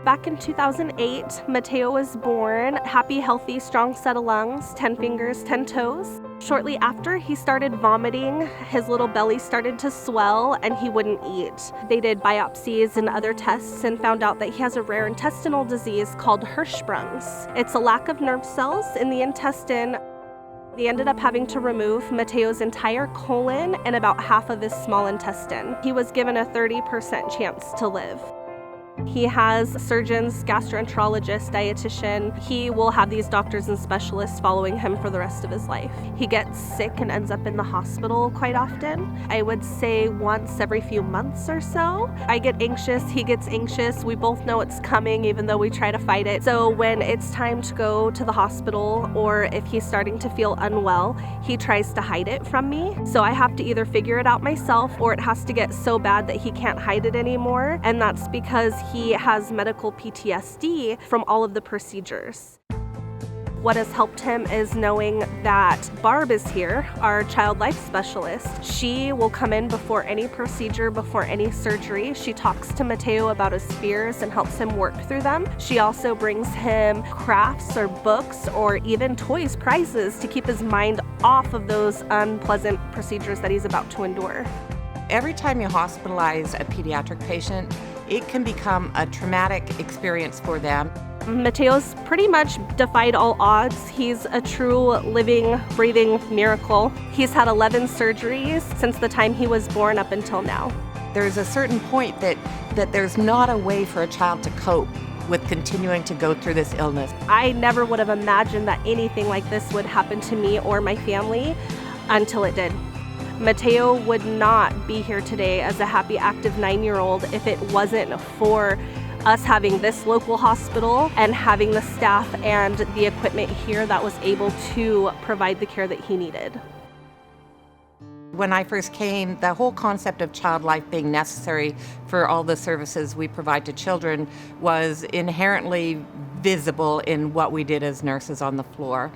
Back in 2008, Mateo was born, happy, healthy, strong set of lungs, 10 fingers, 10 toes. Shortly after, he started vomiting, his little belly started to swell, and he wouldn't eat. They did biopsies and other tests and found out that he has a rare intestinal disease called Hirschsprung's. It's a lack of nerve cells in the intestine. They ended up having to remove Mateo's entire colon and about half of his small intestine. He was given a 30% chance to live. He has surgeons, gastroenterologist, dietitian. He will have these doctors and specialists following him for the rest of his life. He gets sick and ends up in the hospital quite often. I would say once every few months or so. I get anxious, he gets anxious. We both know it's coming even though we try to fight it. So when it's time to go to the hospital or if he's starting to feel unwell, he tries to hide it from me. So I have to either figure it out myself or it has to get so bad that he can't hide it anymore. And that's because he has medical PTSD from all of the procedures. What has helped him is knowing that Barb is here, our child life specialist. She will come in before any procedure, before any surgery. She talks to Mateo about his fears and helps him work through them. She also brings him crafts or books or even toys, prizes to keep his mind off of those unpleasant procedures that he's about to endure. Every time you hospitalize a pediatric patient, it can become a traumatic experience for them. Mateo's pretty much defied all odds. He's a true living, breathing miracle. He's had 11 surgeries since the time he was born up until now. There's a certain point that there's not a way for a child to cope with continuing to go through this illness. I never would have imagined that anything like this would happen to me or my family until it did. Mateo would not be here today as a happy, active 9-year-old if it wasn't for us having this local hospital and having the staff and the equipment here that was able to provide the care that he needed. When I first came, the whole concept of child life being necessary for all the services we provide to children was inherently visible in what we did as nurses on the floor.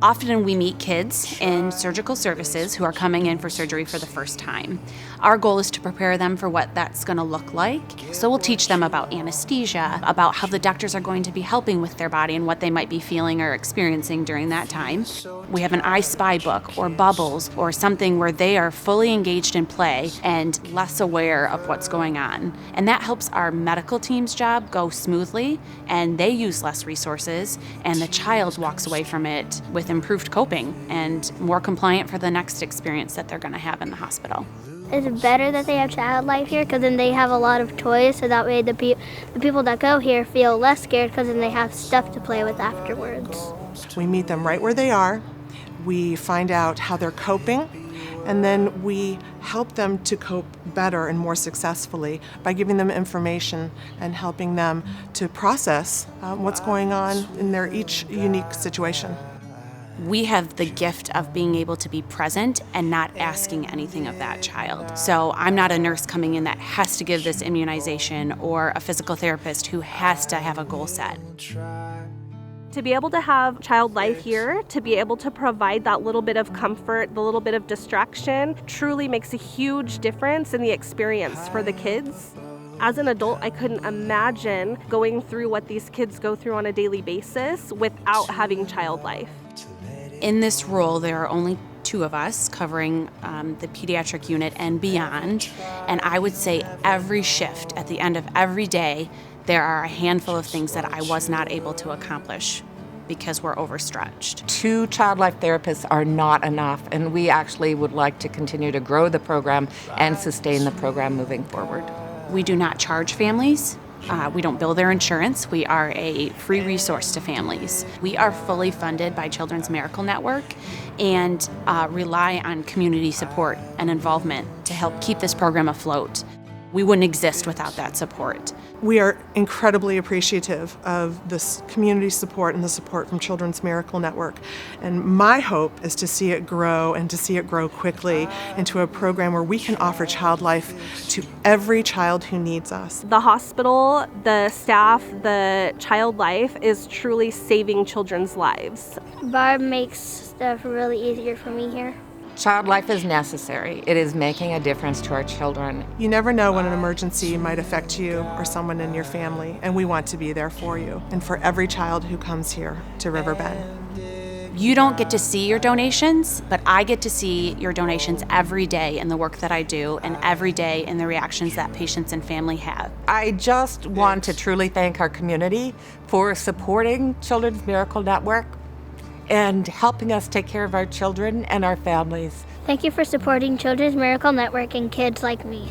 Often we meet kids in surgical services who are coming in for surgery for the first time. Our goal is to prepare them for what that's going to look like. So we'll teach them about anesthesia, about how the doctors are going to be helping with their body and what they might be feeling or experiencing during that time. We have an I Spy book or bubbles or something where they are fully engaged in play and less aware of what's going on. And that helps our medical team's job go smoothly, and they use less resources, and the child walks away from it with improved coping and more compliant for the next experience that they're going to have in the hospital. It's better that they have child life here because then they have a lot of toys, so that way the people that go here feel less scared because then they have stuff to play with afterwards. We meet them right where they are. We find out how they're coping, and then we help them to cope better and more successfully by giving them information and helping them to process what's going on in their each unique situation. We have the gift of being able to be present and not asking anything of that child. So I'm not a nurse coming in that has to give this immunization or a physical therapist who has to have a goal set. To be able to have child life here, to be able to provide that little bit of comfort, the little bit of distraction, truly makes a huge difference in the experience for the kids. As an adult, I couldn't imagine going through what these kids go through on a daily basis without having child life. In this role, there are only 2 of us covering the pediatric unit and beyond. And I would say every shift, at the end of every day, there are a handful of things that I was not able to accomplish because we're overstretched. 2 child life therapists are not enough, and we actually would like to continue to grow the program and sustain the program moving forward. We do not charge families. We don't bill their insurance. We are a free resource to families. We are fully funded by Children's Miracle Network and rely on community support and involvement to help keep this program afloat. We wouldn't exist without that support. We are incredibly appreciative of this community support and the support from Children's Miracle Network. And my hope is to see it grow and to see it grow quickly into a program where we can offer child life to every child who needs us. The hospital, the staff, the child life is truly saving children's lives. Barb makes stuff really easier for me here. Child life is necessary. It is making a difference to our children. You never know when an emergency might affect you or someone in your family, and we want to be there for you and for every child who comes here to Riverbend. You don't get to see your donations, but I get to see your donations every day in the work that I do and every day in the reactions that patients and family have. I just want to truly thank our community for supporting Children's Miracle Network and helping us take care of our children and our families. Thank you for supporting Children's Miracle Network and kids like me.